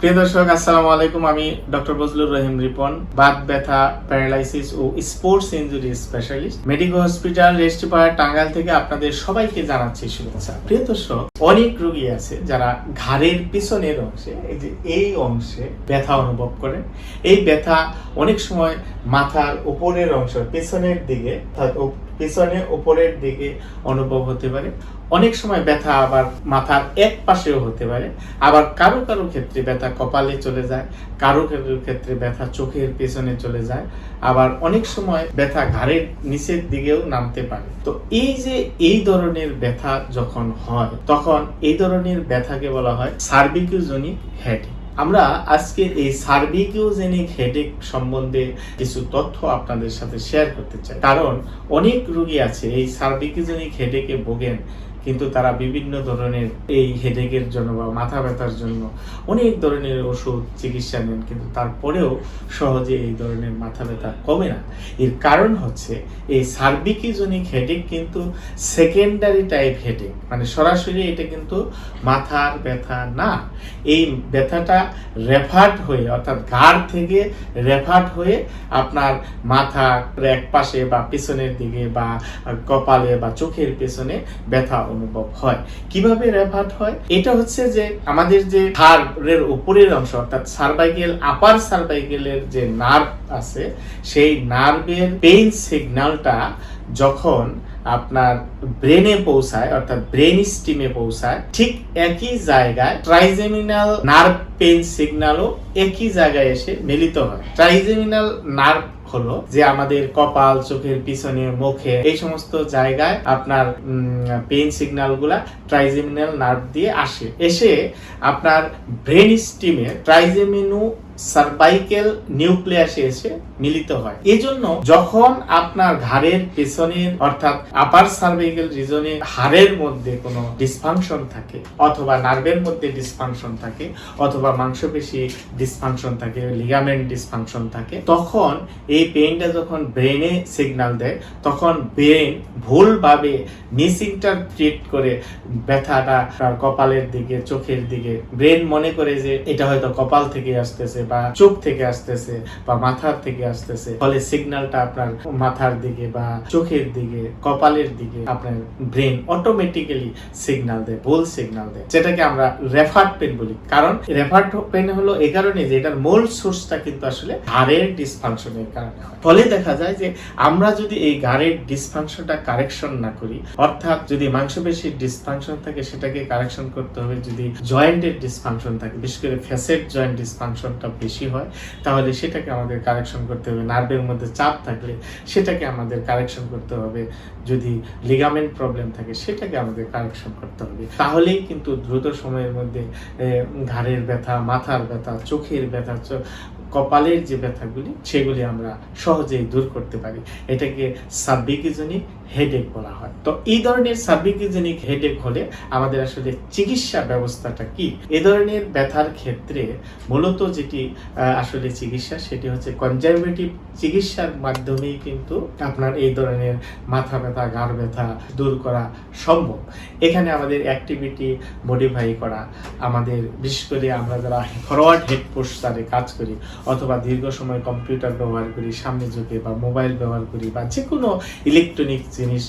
প্রিয় দর্শক, আসসালামু আলাইকুম। আমি ডক্টর বজলুর রহিম রিপন, বাত ব্যথা, প্যারালাইসিস ও sports injury specialist, medical hospital Restipara, Tangail থেকে আপনাদের সবাইকে জানাচ্ছি শুভেচ্ছা। প্রিয় দর্শক, অনেক রোগী আছে যারা ঘাড়ের পিছনের অংশে, এই অংশে ব্যথা অনুভব করেন। এই ব্যথা অনেক সময় মাথার উপরের অংশ, পেছনের দিকে, পেছনে উপরের দিকে অনুভব হতে পারে। অনেক সময় ব্যথা আবার মাথার এক পাশেও হতে পারে। আবার কারো কারো ক্ষেত্রে ব্যথা কপালে চলে যায়, কারো কারো ক্ষেত্রে ব্যথা চোখের পেছনে চলে যায়, আবার অনেক সময় ব্যথা ঘাড়ের নিচের দিকেও নামতে পারে। তো এই ধরনের ব্যথা যখন হয়, তখন এই ধরনের ব্যথাকে বলা হয় সার্ভিক্যালজেনিক হেডেক। আমরা আজকে এই সার্ভিক্যালজেনিক হেডেক সম্বন্ধে কিছু তথ্য আপনাদের সাথে শেয়ার করতে চাই। কারণ অনেক রোগী আছে এই সার্ভিক্যালজেনিক হেডেকে ভোগেন, কিন্তু তারা বিভিন্ন ধরনের এই হেডেকের জন্য বা মাথা ব্যথার জন্য অনেক ধরনের ওষুধ চিকিৎসা নেন, কিন্তু তারপরেও সহজে এই ধরনের মাথা ব্যথা কমে না। এর কারণ হচ্ছে এই সার্ভিক্যালজেনিক হেডেক কিন্তু সেকেন্ডারি টাইপ হেডেক, মানে সরাসরি এটা কিন্তু মাথার ব্যথা না। এই ব্যথাটা রেফার্ড হয়ে, অর্থাৎ ঘাড় থেকে রেফার্ড হয়ে আপনার মাথার এক পাশে বা পিছনের দিকে বা কপালে বা চোখের পেছনে ব্যথা অনুভব হয়। কিভাবে রেফার্ড হয়? এটা হচ্ছে যে আমাদের যে ঘাড়ের উপরের অংশ, অর্থাৎ সার্ভাইকেল, আপার সার্ভাইকেলের যে নার্ভ আছে, সেই নার্ভের পেইন সিগন্যালটা যখন আপনার ব্রেনে পৌঁছায়, অর্থাৎ ব্রেন স্টিমে পৌঁছায়, ঠিক একই জায়গায় ট্রাইজেমিনাল নার্ভ পেইন সিগন্যালও একই জায়গায় এসে মিলিত হয়। ট্রাইজেমিনাল নার্ভ হলো যে আমাদের কপাল, চোখের পিছনে, মুখে, এই সমস্ত জায়গায় আপনার পেইন সিগন্যাল গুলা ট্রাইজেমিনাল নার্ভ দিয়ে এসে আপনার ব্রেন স্টিমে ট্রাইজেমিনো সার্ভাইকেল নিউক্লিয়াসে এসে মিলিত হয়। এজন্য যখন আপনার ঘাড়ের পেছনের, অর্থাৎ আপার সার্ভাইকেল রিজনে হাড়ের মধ্যে কোনো ডিসফাংশন থাকে, অথবা নার্ভের মধ্যে ডিসফাংশন থাকে, অথবা মাংসপেশি ডিসফাংশন থাকে, লিগামেন্ট ডিসফাংশন থাকে, তখন এই পেইনটা যখন ব্রেনে সিগন্যাল দেয়, তখন ব্রেন ভুলভাবে মিসইন্টারপ্রিট করে ব্যথাটা কপালের দিকে, চোখের দিকে, ব্রেন মনে করে যে এটা হয়তো কপাল থেকে আসতেছে বা চোখ থেকে আসতেছে বা মাথার থেকে আসতেছে। ফলে সিগন্যালটা আপনার মাথার দিকে বা চোখের দিকে, কপালের দিকে আপনার ব্রেন অটোমেটিক্যালি সিগন্যাল দেয়, ভুল সিগন্যাল দেয়, যেটাকে আমরা রেফার্ড পেন বলি। কারণ রেফার্ড পেন হলো এই কারণে যে এটার মূল সোর্সটা কিন্তু আসলে ঘাড়ের ডিসফাংশনের কারণে হয়। ফলে দেখা যায় যে আমরা যদি এই ঘাড়ের ডিসফাংশনটা কারেকশন না করি, অর্থাৎ যদি মাংসপেশির ডিসফাংশন থাকে সেটাকে কারেকশন করতে হবে। যদি জয়েন্টের ডিসফাংশন থাকে, বিশেষ করে ফ্যাসেট জয়েন্ট ডিসফাংশনটা বেশি হয়, তাহলে সেটাকে আমাদের কারেকশন করতে হবে। নার্ভের মধ্যে চাপ থাকলে সেটাকে আমাদের কারেকশন করতে হবে। যদি লিগামেন্ট প্রবলেম থাকে সেটাকে আমাদের কারেকশন করতে হবে। তাহলেই কিন্তু দ্রুত সময়ের মধ্যে ঘাড়ের ব্যথা, মাথার ব্যথা, চোখের ব্যথা, কপালের যে ব্যথাগুলি, সেগুলি আমরা সহজেই দূর করতে পারি। এটাকে সার্ভিক্যালজেনিক হেডেক বলা হয়। তো এই ধরনের সার্ভিক্যালজেনিক হেডেক হলে আমাদের আসলে চিকিৎসা ব্যবস্থাটা কি? এই ধরনের ব্যথার ক্ষেত্রে মূলত যেটি আসলে চিকিৎসা, সেটি হচ্ছে কনজারভেটিভ চিকিৎসার মাধ্যমেই কিন্তু আপনার এই ধরনের মাথা ব্যথা, ঘাড় ব্যথা দূর করা সম্ভব। এখানে আমাদের অ্যাক্টিভিটি মডিফাই করা, আমাদের বিশেষ করে আমরা যারা ফরওয়ার্ড হেড পোস্টারে কাজ করি, অথবা দীর্ঘ সময় কম্পিউটার ব্যবহার করি, সামনে ঝুঁকে, বা মোবাইল ব্যবহার করি, বা যে কোনো ইলেকট্রনিক জিনিস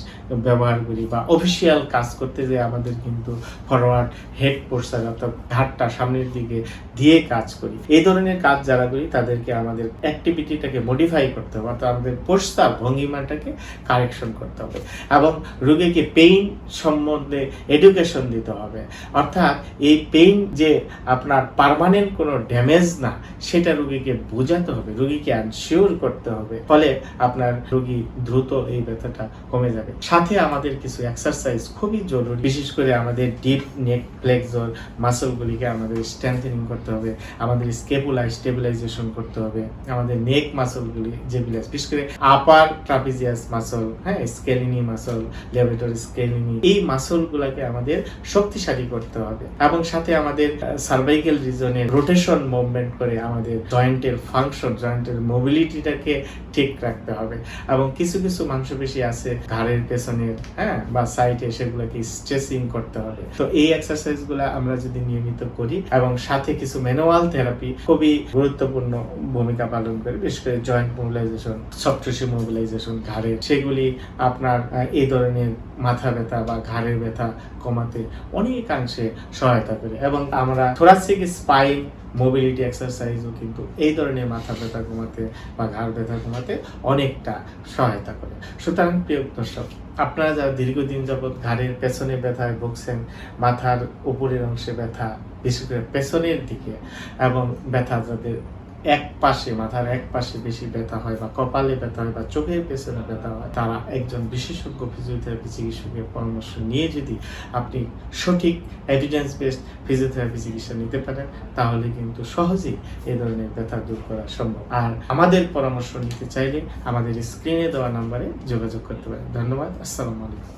ব্যবহার করি, বা অফিসিয়াল কাজ করতে যে আমাদের কিন্তু ফরওয়ার্ড হেড পোস্টার, অর্থাৎ ঘাড়টা সামনের দিকে দিয়ে কাজ করি, এই ধরনের কাজ যারা করি তাদেরকে আমাদের অ্যাক্টিভিটিটাকে মডিফাই করতে হবে, অর্থাৎ আমাদের পোস্টার ভঙ্গিমাটাকে কারেকশন করতে হবে, এবং রোগীকে পেইন সম্বন্ধে এডুকেশন দিতে হবে। অর্থাৎ এই পেইন যে আপনার পার্মানেন্ট কোনো ড্যামেজ না, সেটা রোগীকে বোঝাতে হবে, রোগীকে অ্যানশিওর করতে হবে। ফলে আপনার রোগী দ্রুত এই ব্যথাটা কমে যাবে। সাথে আমাদের কিছু এক্সারসাইজ খুবই জরুরি, বিশেষ করে আমাদের ডিপ নেক ফ্লেক্সর মাসলগুলিকে আমাদের স্ট্রেংথেনিং করতে হবে, আমাদের স্কেপুলা স্টেবিলাইজেশন করতে হবে, আমাদের নেক মাসলগুলি যেগুলি বিশেষ করে আপার ট্রাপিজিয়াস মাসল, স্কেলিনি মাসল, লেভেটর স্কেলিনি, এই মাসলগুলোকে আমাদের শক্তিশালী করতে হবে। এবং সাথে আমাদের সার্ভাইকেল রিজনে রোটেশন মুভমেন্ট করে আমাদের জয়েন্ট জয়েন্টের ফাংশন, জয়েন্টের মোবিলিটিটাকে ঠিক রাখতে হবে। এবং কিছু কিছু মাংসপেশি আছে ঘাড়ের পেছনের, হ্যাঁ, বা সাইডে, সেগুলোকে স্ট্রেচিং করতে হবে। তো এই এক্সারসাইজ গুলা আমরা যদি নিয়মিত করি এবং সাথে কিছু ম্যানুয়াল থেরাপি খুবই গুরুত্বপূর্ণ ভূমিকা পালন করে, বিশেষ করে joint mobilisation, soft tissue mobilisation ঘাড়ের, সেগুলি আপনার এই ধরনের মাথা ব্যথা বা ঘাড়ের ব্যথা কমাতে অনেকাংশে সহায়তা করে। এবং আমরা থোরাসিক স্পাইন মোবিলিটি এক্সারসাইজও কিন্তু এই ধরনের মাথা ব্যথা কমাতে বা ঘাড় ব্যথা কমাতে অনেকটা সহায়তা করে। সুতরাং প্রিয় দর্শক, আপনারা যারা দীর্ঘদিন যাবৎ ঘাড়ের পেছনে ব্যথায় ভুগছেন, মাথার উপরের অংশে ব্যথা, বিশেষ করে পেছনের দিকে, এবং ব্যথা যাদের এক পাশে, মাথার এক পাশে বেশি ব্যথা হয় বা কপালে ব্যথা হয় বা চোখের পেছনে ব্যথা হয়, তারা একজন বিশেষজ্ঞ ফিজিওথেরাপি চিকিৎসকের পরামর্শ নিয়ে যদি আপনি সঠিক এভিডেন্স বেসড ফিজিওথেরাপি চিকিৎসা নিতে পারেন, তাহলে কিন্তু সহজেই এই ধরনের ব্যথা দূর করা সম্ভব। আর আমাদের পরামর্শ নিতে চাইলে আমাদের স্ক্রিনে দেওয়া নাম্বারে যোগাযোগ করতে পারেন। ধন্যবাদ। আসসালামু আলাইকুম।